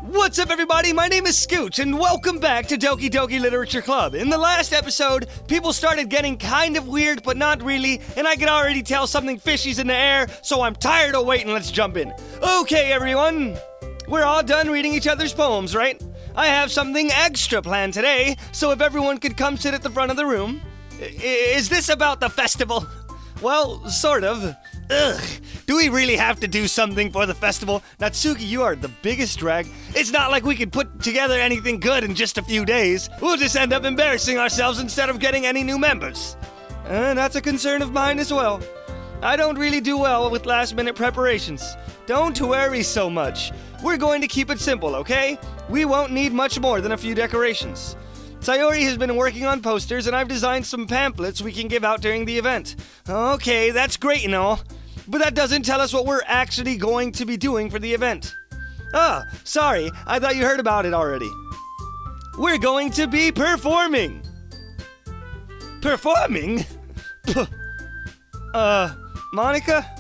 What's up, everybody? My name is Scooch, and welcome back to Doki Doki Literature Club. In the last episode, people started getting kind of weird, but not really, and I can already tell something fishy's in the air, so I'm tired of waiting. Let's jump in. Okay, everyone. We're all done reading each other's poems, right? I have something extra planned today, so if everyone could come sit at the front of the room. Is this about the festival? Well, sort of. Ugh, do we really have to do something for the festival? Natsuki, you are the biggest drag. It's not like we could put together anything good in just a few days. We'll just end up embarrassing ourselves instead of getting any new members. And that's a concern of mine as well. I don't really do well with last-minute preparations. Don't worry so much. We're going to keep it simple, okay? We won't need much more than a few decorations. Sayori has been working on posters, and I've designed some pamphlets we can give out during the event. Okay, that's great and all, but that doesn't tell us what we're actually going to be doing for the event. Sorry, I thought you heard about it already. We're going to be performing. Performing? Monica?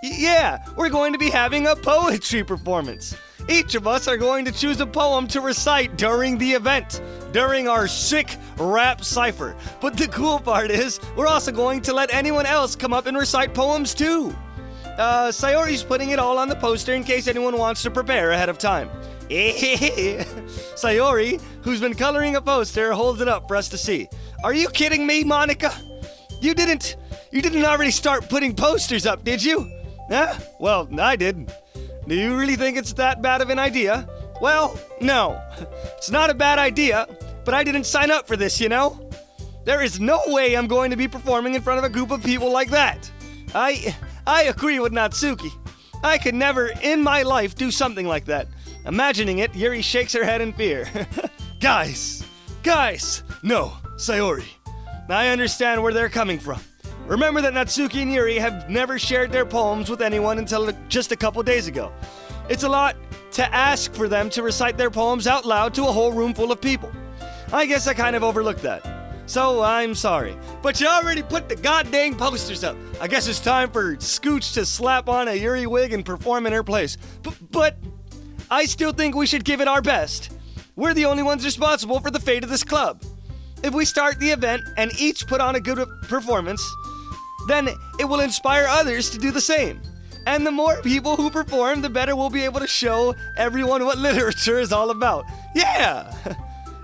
Yeah, we're going to be having a poetry performance. Each of us are going to choose a poem to recite during the event, during our sick rap cipher. But the cool part is, we're also going to let anyone else come up and recite poems too. Sayori's putting it all on the poster in case anyone wants to prepare ahead of time. Sayori, who's been coloring a poster, holds it up for us to see. Are you kidding me, Monica? You didn't already start putting posters up, did you? Huh? Well, I did. Do you really think it's that bad of an idea? Well, no. It's not a bad idea, but I didn't sign up for this, you know? There is no way I'm going to be performing in front of a group of people like that. I agree with Natsuki. I could never in my life do something like that. Imagining it, Yuri shakes her head in fear. Guys, no, Sayori. I understand where they're coming from. Remember that Natsuki and Yuri have never shared their poems with anyone until just a couple days ago. It's a lot to ask for them to recite their poems out loud to a whole room full of people. I guess I kind of overlooked that. So I'm sorry. But you already put the goddamn posters up. I guess it's time for Scooch to slap on a Yuri wig and perform in her place. But I still think we should give it our best. We're the only ones responsible for the fate of this club. If we start the event and each put on a good performance, then it will inspire others to do the same. And the more people who perform, the better we'll be able to show everyone what literature is all about. Yeah!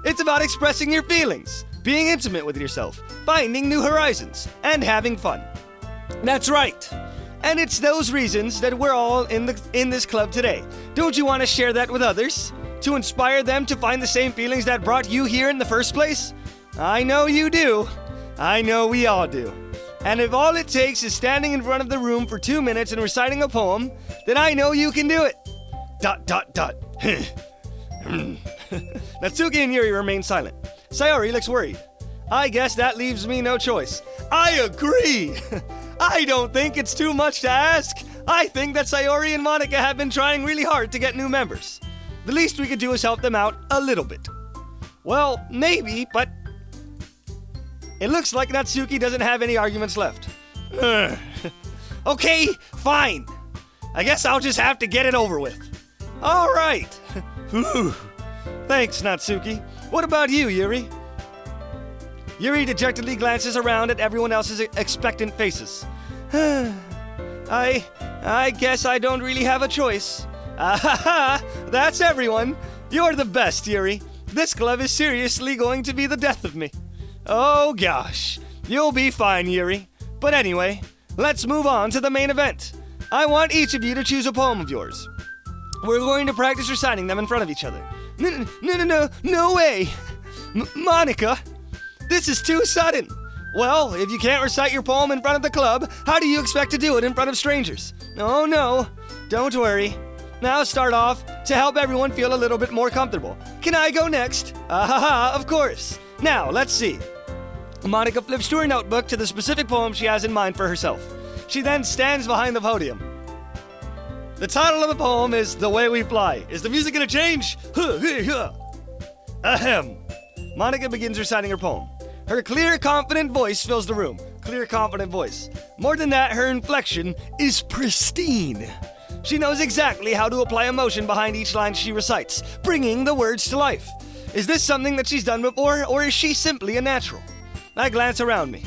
It's about expressing your feelings, being intimate with yourself, finding new horizons, and having fun. That's right. And it's those reasons that we're all in this club today. Don't you want to share that with others? To inspire them to find the same feelings that brought you here in the first place? I know you do. I know we all do. And if all it takes is standing in front of the room for 2 minutes and reciting a poem, then I know you can do it. ... Natsuki and Yuri remain silent. Sayori looks worried. I guess that leaves me no choice. I agree! I don't think it's too much to ask. I think that Sayori and Monica have been trying really hard to get new members. The least we could do is help them out a little bit. Well, maybe, but it looks like Natsuki doesn't have any arguments left. Okay, fine. I guess I'll just have to get it over with. All right. Thanks, Natsuki. What about you, Yuri? Yuri dejectedly glances around at everyone else's expectant faces. I guess I don't really have a choice. That's everyone. You're the best, Yuri. This club is seriously going to be the death of me. Oh gosh, you'll be fine, Yuri. But anyway, let's move on to the main event. I want each of you to choose a poem of yours. We're going to practice reciting them in front of each other. No way! Monica, this is too sudden. Well, if you can't recite your poem in front of the club, how do you expect to do it in front of strangers? Oh no, don't worry. Now start off to help everyone feel a little bit more comfortable. Can I go next? Of course. Now, let's see. Monica flips to her notebook to the specific poem she has in mind for herself. She then stands behind the podium. The title of the poem is The Way We Fly. Is the music gonna change? Ahem. Monica begins reciting her poem. Her clear, confident voice fills the room. Clear, confident voice. More than that, her inflection is pristine. She knows exactly how to apply emotion behind each line she recites, bringing the words to life. Is this something that she's done before, or is she simply a natural? I glance around me.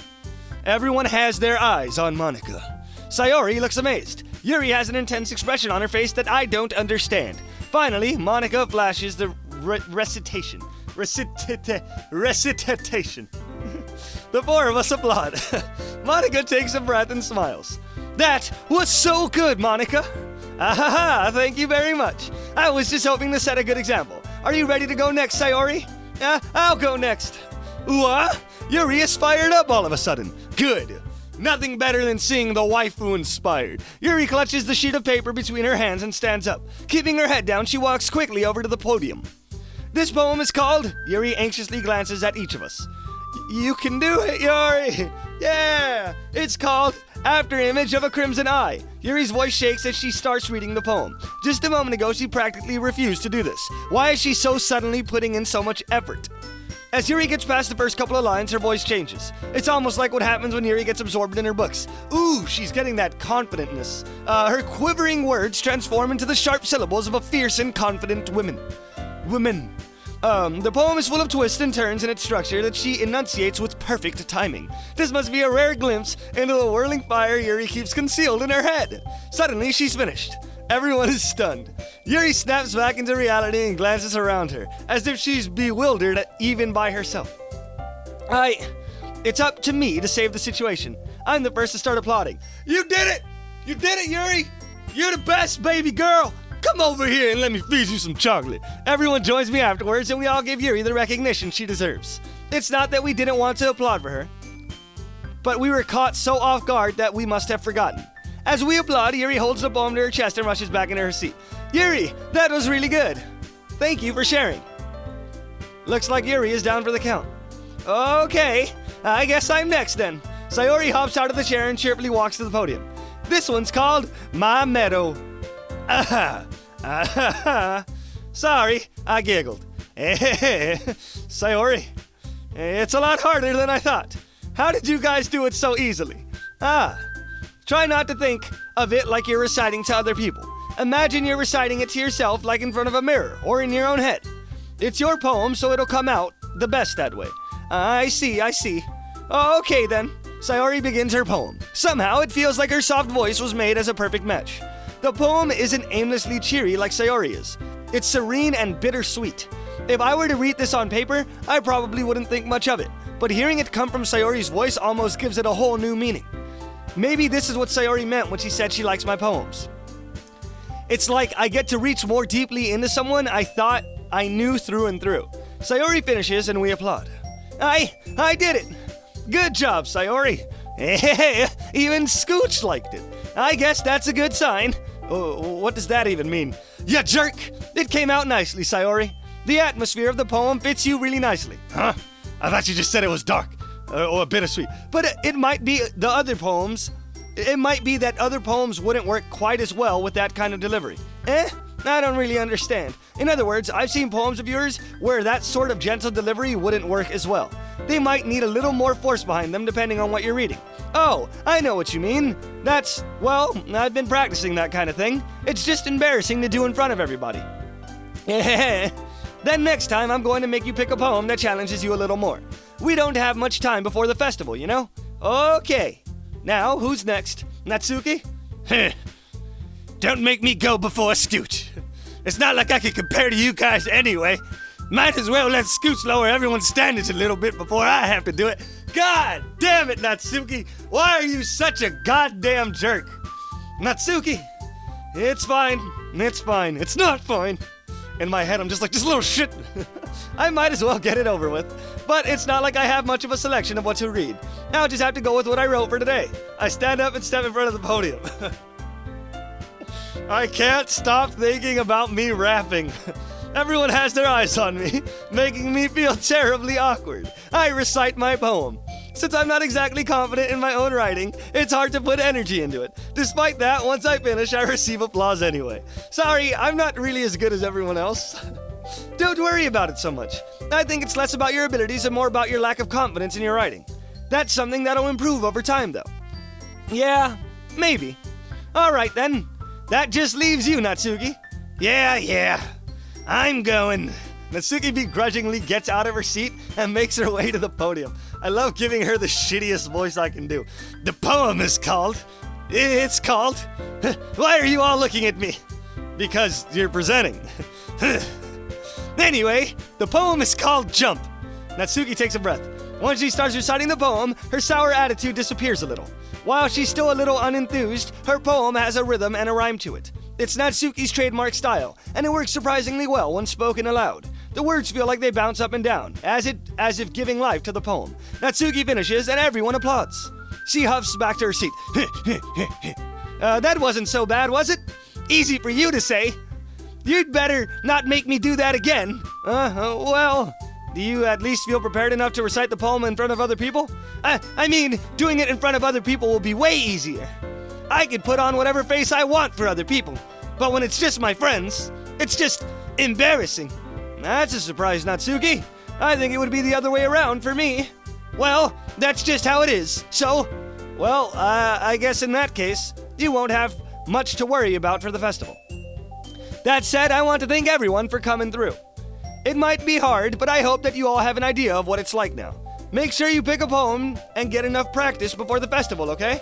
Everyone has their eyes on Monica. Sayori looks amazed. Yuri has an intense expression on her face that I don't understand. Finally, Monica flashes the recitation. Recitation. The four of us applaud. Monica takes a breath and smiles. That was so good, Monica. Ahaha, thank you very much. I was just hoping to set a good example. Are you ready to go next, Sayori? I'll go next. What? Yuri is fired up all of a sudden. Good. Nothing better than seeing the waifu inspired. Yuri clutches the sheet of paper between her hands and stands up. Keeping her head down, she walks quickly over to the podium. This poem is called... Yuri anxiously glances at each of us. You can do it, Yuri! Yeah! It's called After Image of a Crimson Eye. Yuri's voice shakes as she starts reading the poem. Just a moment ago, she practically refused to do this. Why is she so suddenly putting in so much effort? As Yuri gets past the first couple of lines, her voice changes. It's almost like what happens when Yuri gets absorbed in her books. Ooh, she's getting that confidentness. Her quivering words transform into the sharp syllables of a fierce and confident woman. The poem is full of twists and turns in its structure that she enunciates with perfect timing. This must be a rare glimpse into the whirling fire Yuri keeps concealed in her head. Suddenly, she's finished. Everyone is stunned. Yuri snaps back into reality and glances around her, as if she's bewildered even by herself. It's up to me to save the situation. I'm the first to start applauding. You did it! You did it, Yuri! You're the best, baby girl! Come over here and let me feed you some chocolate. Everyone joins me afterwards, and we all give Yuri the recognition she deserves. It's not that we didn't want to applaud for her, but we were caught so off guard that we must have forgotten. As we applaud, Yuri holds the poem to her chest and rushes back into her seat. Yuri, that was really good. Thank you for sharing. Looks like Yuri is down for the count. Okay, I guess I'm next then. Sayori hops out of the chair and cheerfully walks to the podium. This one's called My Meadow. Sorry, I giggled. Sayori, it's a lot harder than I thought. How did you guys do it so easily? Try not to think of it like you're reciting to other people. Imagine you're reciting it to yourself like in front of a mirror or in your own head. It's your poem, so it'll come out the best that way. I see. Okay then. Sayori begins her poem. Somehow it feels like her soft voice was made as a perfect match. The poem isn't aimlessly cheery like Sayori is. It's serene and bittersweet. If I were to read this on paper, I probably wouldn't think much of it. But hearing it come from Sayori's voice almost gives it a whole new meaning. Maybe this is what Sayori meant when she said she likes my poems. It's like I get to reach more deeply into someone I thought I knew through and through. Sayori finishes and we applaud. I did it! Good job, Sayori! Even Scooch liked it. I guess that's a good sign. What does that even mean? Ya jerk! It came out nicely, Sayori. The atmosphere of the poem fits you really nicely. Huh? I thought you just said it was dark. Or bittersweet. But it might be the other poems. It might be that other poems wouldn't work quite as well with that kind of delivery. I don't really understand. In other words, I've seen poems of yours where that sort of gentle delivery wouldn't work as well. They might need a little more force behind them depending on what you're reading. Oh, I know what you mean. I've been practicing that kind of thing. It's just embarrassing to do in front of everybody. Then next time I'm going to make you pick a poem that challenges you a little more. We don't have much time before the festival, you know? Okay. Now, who's next? Natsuki? Don't make me go before Scooch. It's not like I can compare to you guys anyway. Might as well let Scooch lower everyone's standards a little bit before I have to do it. God damn it, Natsuki! Why are you such a goddamn jerk? Natsuki! It's fine. It's not fine. In my head, I'm just like, this little shit. I might as well get it over with. But it's not like I have much of a selection of what to read. I'll just have to go with what I wrote for today. I stand up and step in front of the podium. I can't stop thinking about me rapping. Everyone has their eyes on me, making me feel terribly awkward. I recite my poem. Since I'm not exactly confident in my own writing, it's hard to put energy into it. Despite that, once I finish, I receive applause anyway. Sorry, I'm not really as good as everyone else. Don't worry about it so much. I think it's less about your abilities and more about your lack of confidence in your writing. That's something that'll improve over time, though. Yeah, maybe. Alright then. That just leaves you, Natsuki. Yeah. I'm going. Natsuki begrudgingly gets out of her seat and makes her way to the podium. I love giving her the shittiest voice I can do. The poem is called... It's called... Why are you all looking at me? Because you're presenting. Anyway, the poem is called Jump. Natsuki takes a breath. Once she starts reciting the poem, her sour attitude disappears a little. While she's still a little unenthused, her poem has a rhythm and a rhyme to it. It's Natsuki's trademark style, and it works surprisingly well when spoken aloud. The words feel like they bounce up and down, as if giving life to the poem. Natsuki finishes, and everyone applauds. She huffs back to her seat. That wasn't so bad, was it? Easy for you to say. You'd better not make me do that again. Well, do you at least feel prepared enough to recite the poem in front of other people? I mean, doing it in front of other people will be way easier. I could put on whatever face I want for other people, but when it's just my friends, it's just embarrassing. That's a surprise, Natsuki. I think it would be the other way around for me. Well, that's just how it is. So, well, I guess in that case, you won't have much to worry about for the festival. That said, I want to thank everyone for coming through. It might be hard, but I hope that you all have an idea of what it's like now. Make sure you pick a poem and get enough practice before the festival, okay?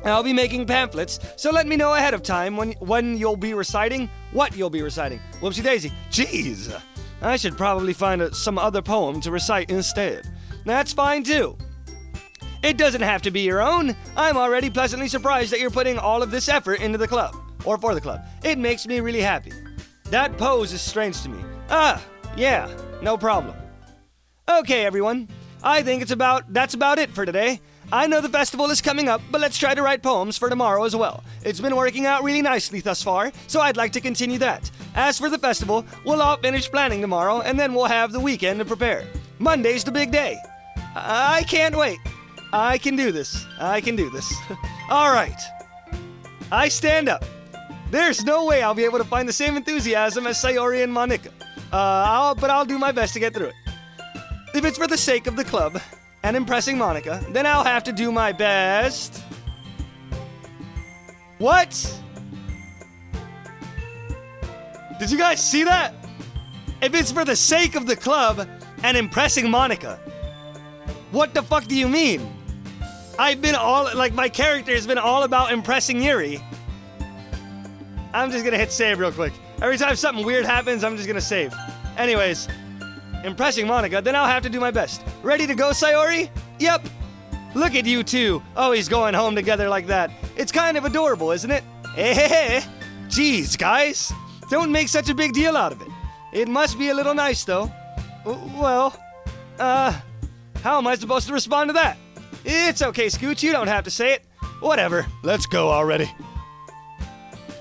I'll be making pamphlets, so let me know ahead of time when you'll be reciting, what you'll be reciting. Whoopsie daisy. Jeez, I should probably find some other poem to recite instead. That's fine too. It doesn't have to be your own. I'm already pleasantly surprised that you're putting all of this effort into the club, or for the club. It makes me really happy. That pose is strange to me. Yeah, no problem. Okay, everyone. I think that's about it for today. I know the festival is coming up, but let's try to write poems for tomorrow as well. It's been working out really nicely thus far, so I'd like to continue that. As for the festival, we'll all finish planning tomorrow, and then we'll have the weekend to prepare. Monday's the big day. I can't wait. I can do this. All right. I stand up. There's no way I'll be able to find the same enthusiasm as Sayori and Monica. But I'll do my best to get through it. If it's for the sake of the club and impressing Monica, then I'll have to do my best. What? Did you guys see that? If it's for the sake of the club and impressing Monica. What the fuck do you mean? My character has been all about impressing Yuri. I'm just gonna hit save real quick. Every time something weird happens, I'm just gonna save. Anyways, impressing Monica, then I'll have to do my best. Ready to go, Sayori? Yep. Look at you two, always going home together like that. It's kind of adorable, isn't it? Hey. Jeez, guys. Don't make such a big deal out of it. It must be a little nice, though. Well, how am I supposed to respond to that? It's okay, Scooch, you don't have to say it. Whatever, let's go already.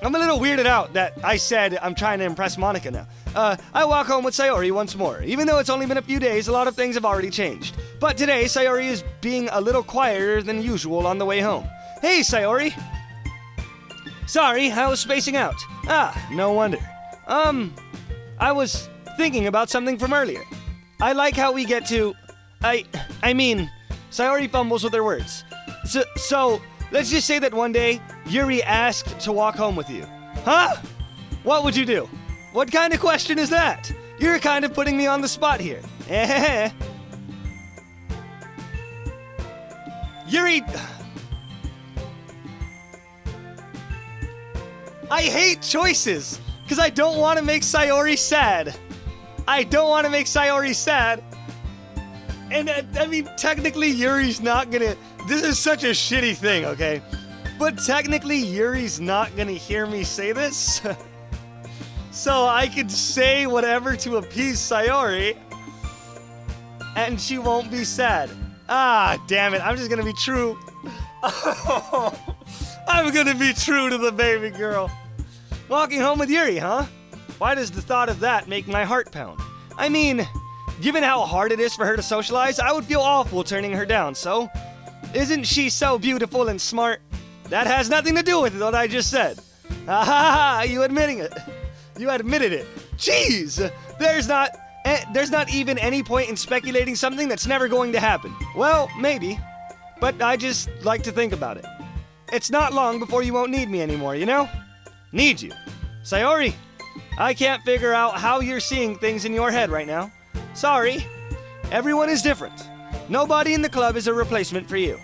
I'm a little weirded out that I said I'm trying to impress Monica now. I walk home with Sayori once more. Even though it's only been a few days, a lot of things have already changed. But today, Sayori is being a little quieter than usual on the way home. Hey, Sayori! Sorry, I was spacing out. No wonder. I was thinking about something from earlier. I like how we get to... I mean... Sayori fumbles with her words. So, let's just say that one day, Yuri asked to walk home with you. Huh? What would you do? What kind of question is that? You're kind of putting me on the spot here. Yuri... I hate choices, because I don't want to make Sayori sad. And, I mean, technically, Yuri's not gonna... This is such a shitty thing, okay? But technically, Yuri's not gonna hear me say this. So I could say whatever to appease Sayori, and she won't be sad. Damn it, I'm just gonna be true. I'm gonna be true to the baby girl. Walking home with Yuri, huh? Why does the thought of that make my heart pound? I mean... Given how hard it is for her to socialize, I would feel awful turning her down, so... Isn't she so beautiful and smart? That has nothing to do with what I just said. You admitting it. You admitted it. Jeez! There's not even any point in speculating something that's never going to happen. Well, maybe. But I just like to think about it. It's not long before you won't need me anymore, you know? Need you. Sayori, I can't figure out how you're seeing things in your head right now. Sorry. Everyone is different. Nobody in the club is a replacement for you.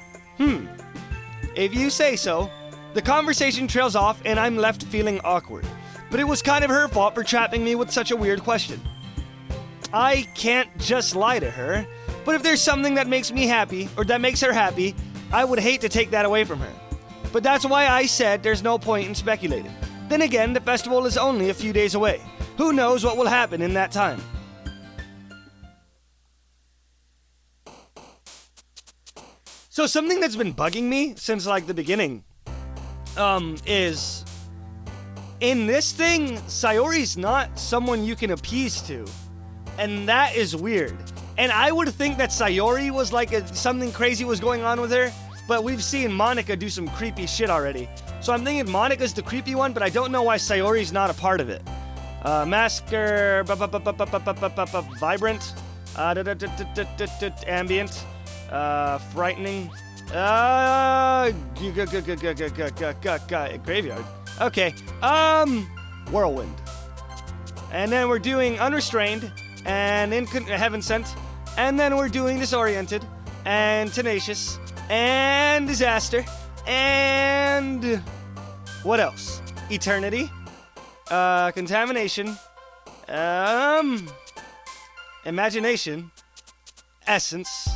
If you say so. The conversation trails off and I'm left feeling awkward. But it was kind of her fault for trapping me with such a weird question. I can't just lie to her, but if there's something that makes me happy, or that makes her happy, I would hate to take that away from her. But that's why I said there's no point in speculating. Then again, the festival is only a few days away. Who knows what will happen in that time? So something that's been bugging me since like the beginning is in this thing, Sayori's not someone you can appease to. And that is weird. And I would think that Sayori was like something crazy was going on with her, but we've seen Monika do some creepy shit already. So I'm thinking Monika's the creepy one, but I don't know why Sayori's not a part of it. Masker, vibrant, ambient, frightening, graveyard. Okay, whirlwind. And then we're doing unrestrained and heaven sent. And then we're doing disoriented and tenacious and disaster and what else? Eternity, contamination, imagination, essence.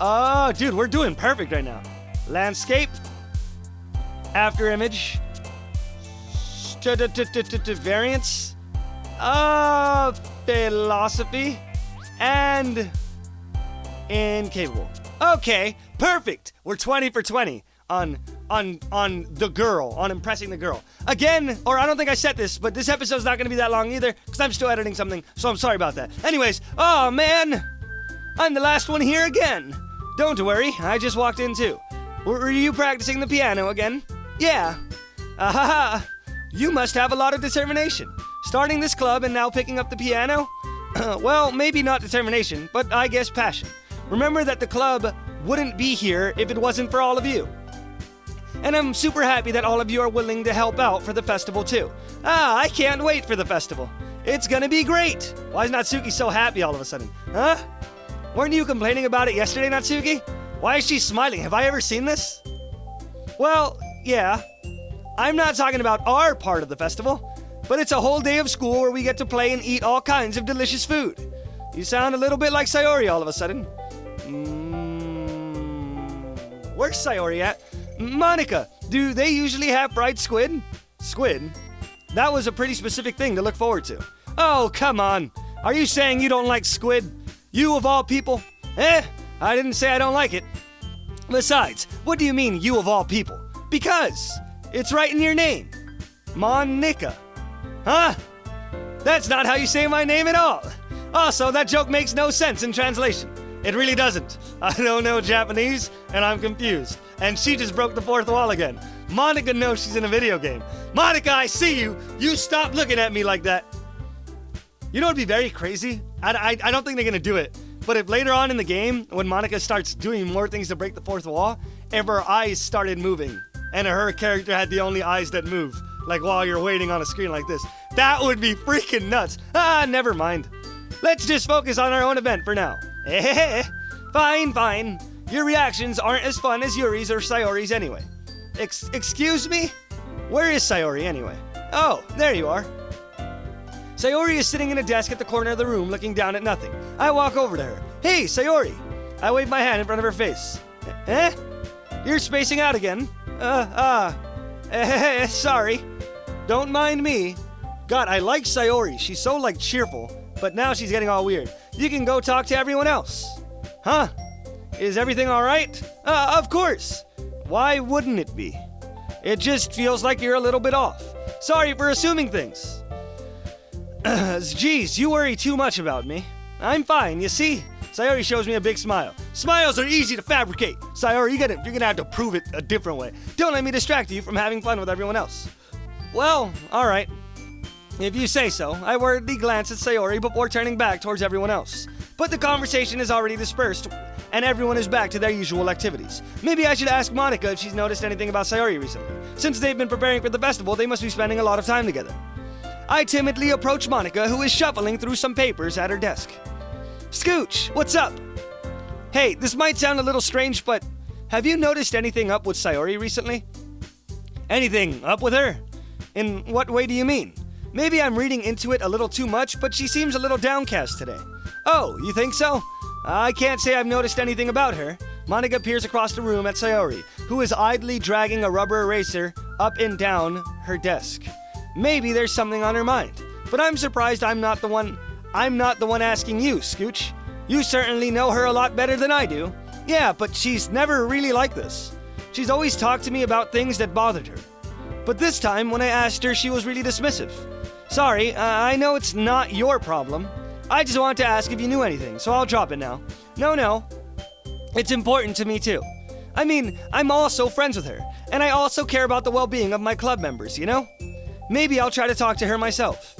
Oh, dude, we're doing perfect right now. Landscape, after image, variance, philosophy, and incapable. Okay, perfect. We're 20 for 20 on the girl, on impressing the girl. Again, or I don't think I said this, but this episode's not going to be that long either, because I'm still editing something, so I'm sorry about that. Anyways, oh man, I'm the last one here again. Don't worry, I just walked in too. Were you practicing the piano again? Yeah. Ahaha. You must have a lot of determination. Starting this club and now picking up the piano? Well, maybe not determination, but I guess passion. Remember that the club wouldn't be here if it wasn't for all of you. And I'm super happy that all of you are willing to help out for the festival too. I can't wait for the festival. It's gonna be great. Why is Natsuki so happy all of a sudden? Huh? Weren't you complaining about it yesterday, Natsuki? Why is she smiling? Have I ever seen this? Well, yeah. I'm not talking about our part of the festival, but it's a whole day of school where we get to play and eat all kinds of delicious food. You sound a little bit like Sayori all of a sudden. Where's Sayori at? Monika, do they usually have fried squid? Squid? That was a pretty specific thing to look forward to. Oh, come on. Are you saying you don't like squid? You of all people? I didn't say I don't like it. Besides, what do you mean, you of all people? Because it's right in your name. Monika. Huh? That's not how you say my name at all. Also, that joke makes no sense in translation. It really doesn't. I don't know Japanese, and I'm confused. And she just broke the fourth wall again. Monika knows she's in a video game. Monika, I see you. You stop looking at me like that. You know what would be very crazy? I don't think they're going to do it. But if later on in the game, when Monika starts doing more things to break the fourth wall, if her eyes started moving, and her character had the only eyes that move, like while you're waiting on a screen like this, that would be freaking nuts. Never mind. Let's just focus on our own event for now. Fine. Your reactions aren't as fun as Yuri's or Sayori's anyway. Excuse me? Where is Sayori anyway? Oh, there you are. Sayori is sitting in a desk at the corner of the room looking down at nothing. I walk over to her. Hey, Sayori! I wave my hand in front of her face. You're spacing out again. Sorry. Don't mind me. God, I like Sayori. She's so, cheerful. But now she's getting all weird. You can go talk to everyone else. Huh? Is everything alright? Of course. Why wouldn't it be? It just feels like you're a little bit off. Sorry for assuming things. Geez, you worry too much about me. I'm fine, you see? Sayori shows me a big smile. Smiles are easy to fabricate. Sayori, you're gonna have to prove it a different way. Don't let me distract you from having fun with everyone else. Well, alright. If you say so. I worriedly glance at Sayori before turning back towards everyone else. But the conversation is already dispersed and everyone is back to their usual activities. Maybe I should ask Monica if she's noticed anything about Sayori recently. Since they've been preparing for the festival, they must be spending a lot of time together. I timidly approach Monica, who is shuffling through some papers at her desk. Scooch, what's up? Hey, this might sound a little strange, but have you noticed anything up with Sayori recently? Anything up with her? In what way do you mean? Maybe I'm reading into it a little too much, but she seems a little downcast today. Oh, you think so? I can't say I've noticed anything about her. Monica peers across the room at Sayori, who is idly dragging a rubber eraser up and down her desk. Maybe there's something on her mind, but I'm surprised I'm not the one asking you, Scooch. You certainly know her a lot better than I do. Yeah, but she's never really like this. She's always talked to me about things that bothered her. But this time, when I asked her, she was really dismissive. Sorry, I know it's not your problem. I just wanted to ask if you knew anything, so I'll drop it now. No. It's important to me too. I mean, I'm also friends with her, and I also care about the well-being of my club members, you know? Maybe I'll try to talk to her myself.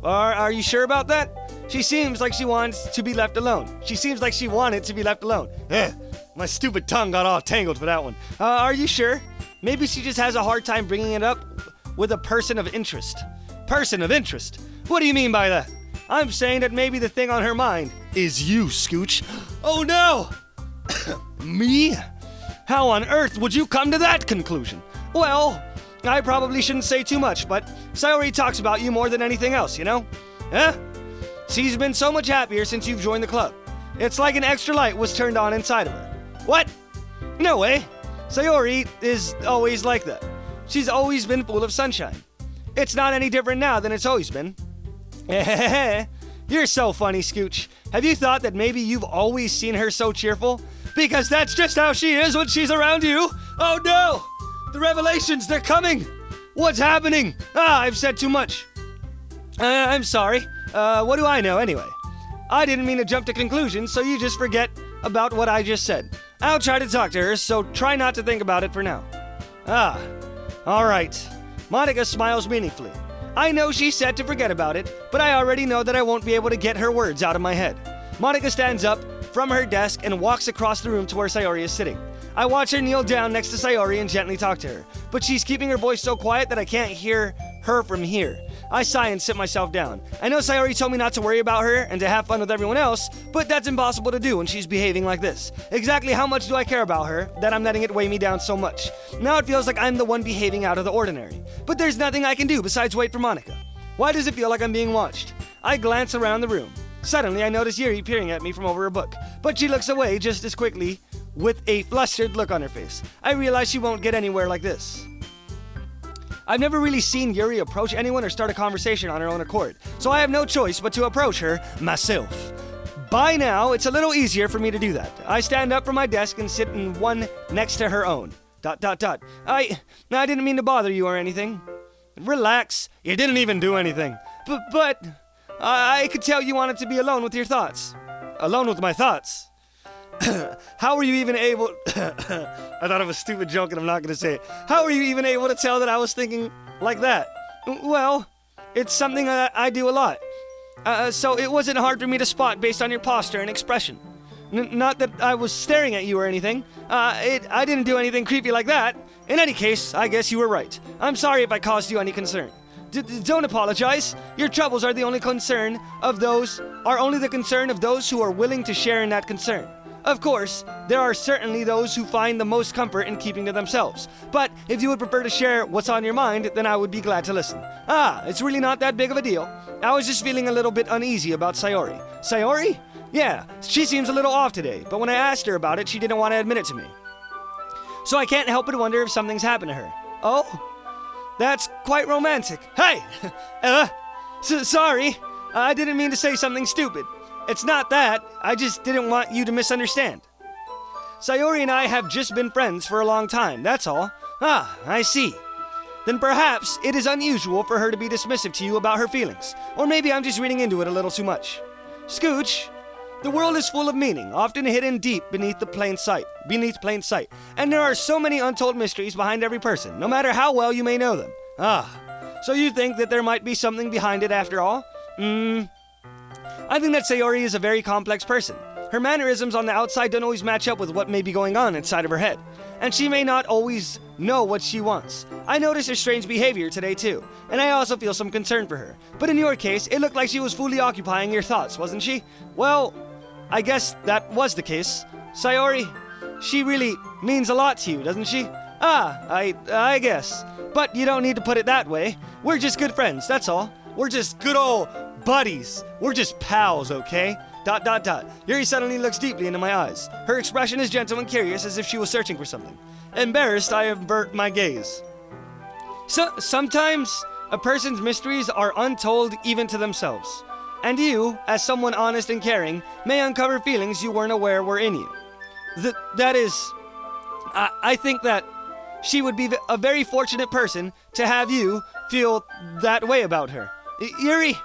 Are you sure about that? She seems like she wants to be left alone. She seems like she wanted to be left alone. My stupid tongue got all tangled for that one. Are you sure? Maybe she just has a hard time bringing it up with a person of interest. Person of interest? What do you mean by that? I'm saying that maybe the thing on her mind is you, Scooch. Oh no! Me? How on earth would you come to that conclusion? Well, I probably shouldn't say too much, but Sayori talks about you more than anything else, you know? She's been so much happier since you've joined the club. It's like an extra light was turned on inside of her. What? No way. Sayori is always like that. She's always been full of sunshine. It's not any different now than it's always been. You're so funny, Scooch. Have you thought that maybe you've always seen her so cheerful? Because that's just how she is when she's around you. Oh no! The revelations, they're coming! What's happening? I've said too much. I'm sorry. What do I know anyway? I didn't mean to jump to conclusions, so you just forget about what I just said. I'll try to talk to her, so try not to think about it for now. All right. Monica smiles meaningfully. I know she said to forget about it, but I already know that I won't be able to get her words out of my head. Monica stands up from her desk and walks across the room to where Sayori is sitting. I watch her kneel down next to Sayori and gently talk to her, but she's keeping her voice so quiet that I can't hear her from here. I sigh and sit myself down. I know Sayori told me not to worry about her and to have fun with everyone else, but that's impossible to do when she's behaving like this. Exactly how much do I care about her that I'm letting it weigh me down so much? Now it feels like I'm the one behaving out of the ordinary. But there's nothing I can do besides wait for Monica. Why does it feel like I'm being watched? I glance around the room. Suddenly I notice Yuri peering at me from over a book, but she looks away just as quickly with a flustered look on her face. I realize she won't get anywhere like this. I've never really seen Yuri approach anyone or start a conversation on her own accord, so I have no choice but to approach her myself. By now, it's a little easier for me to do that. I stand up from my desk and sit in one next to her own. ... I didn't mean to bother you or anything. Relax. You didn't even do anything. But I could tell you wanted to be alone with your thoughts. Alone with my thoughts? How were you even able... I thought it was a stupid joke and I'm not going to say it. How were you even able to tell that I was thinking like that? Well, it's something that I do a lot. So it wasn't hard for me to spot based on your posture and expression. Not that I was staring at you or anything. I didn't do anything creepy like that. In any case, I guess you were right. I'm sorry if I caused you any concern. Don't apologize. Your troubles are the only concern of those... are only the concern of those who are willing to share in that concern. Of course, there are certainly those who find the most comfort in keeping to themselves. But if you would prefer to share what's on your mind, then I would be glad to listen. It's really not that big of a deal. I was just feeling a little bit uneasy about Sayori. Sayori? Yeah, she seems a little off today, but when I asked her about it, she didn't want to admit it to me. So I can't help but wonder if something's happened to her. Oh, that's quite romantic. Hey! Sorry, I didn't mean to say something stupid. It's not that, I just didn't want you to misunderstand. Sayori and I have just been friends for a long time, that's all. I see. Then perhaps it is unusual for her to be dismissive to you about her feelings. Or maybe I'm just reading into it a little too much. Scooch, the world is full of meaning, often hidden deep beneath plain sight. And there are so many untold mysteries behind every person, no matter how well you may know them. So you think that there might be something behind it after all? I think that Sayori is a very complex person. Her mannerisms on the outside don't always match up with what may be going on inside of her head, and she may not always know what she wants. I noticed her strange behavior today too, and I also feel some concern for her. But in your case, it looked like she was fully occupying your thoughts, wasn't she? Well, I guess that was the case. Sayori, she really means a lot to you, doesn't she? I guess. But you don't need to put it that way. We're just good friends, that's all. We're just good old buddies. We're just pals, okay? ... Yuri suddenly looks deeply into my eyes. Her expression is gentle and curious, as if she was searching for something. Embarrassed, I avert my gaze. Sometimes a person's mysteries are untold even to themselves. And you, as someone honest and caring, may uncover feelings you weren't aware were in you. That is... I think that she would be a very fortunate person to have you feel that way about her. Yuri,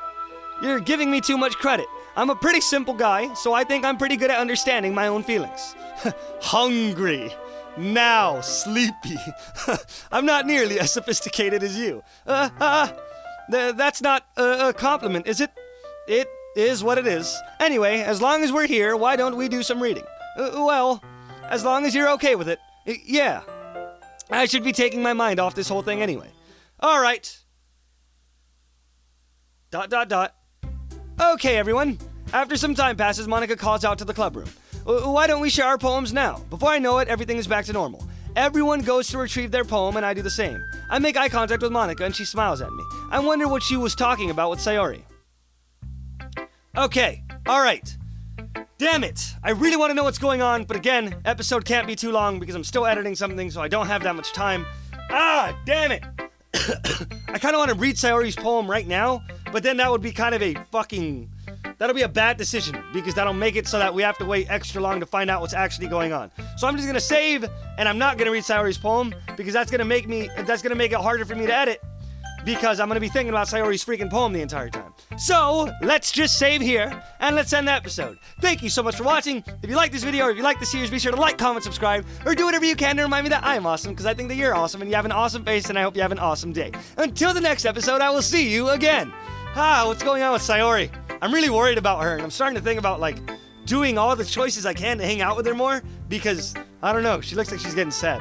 you're giving me too much credit. I'm a pretty simple guy, so I think I'm pretty good at understanding my own feelings. Hungry. Now sleepy. I'm not nearly as sophisticated as you. That's not a compliment, is it? It is what it is. Anyway, as long as we're here, why don't we do some reading? Well, as long as you're okay with it. Yeah. I should be taking my mind off this whole thing anyway. All right. ... Okay, everyone. After some time passes, Monica calls out to the club room. Why don't we share our poems now? Before I know it, everything is back to normal. Everyone goes to retrieve their poem, and I do the same. I make eye contact with Monica, and she smiles at me. I wonder what she was talking about with Sayori. Okay, alright. Damn it! I really want to know what's going on, but again, episode can't be too long because I'm still editing something, so I don't have that much time. Damn it! I kind of want to read Sayori's poem right now, but then that would be kind of a fucking... That'll be a bad decision, because that'll make it so that we have to wait extra long to find out what's actually going on. So I'm just gonna save, and I'm not gonna read Sayori's poem, because that's gonna make it harder for me to edit, because I'm gonna be thinking about Sayori's freaking poem the entire time. So, let's just save here, and let's end the episode. Thank you so much for watching. If you like this video, or if you like the series, be sure to like, comment, subscribe, or do whatever you can to remind me that I'm awesome, because I think that you're awesome, and you have an awesome face, and I hope you have an awesome day. Until the next episode, I will see you again. What's going on with Sayori? I'm really worried about her, and I'm starting to think about, like, doing all the choices I can to hang out with her more, because, I don't know, she looks like she's getting sad.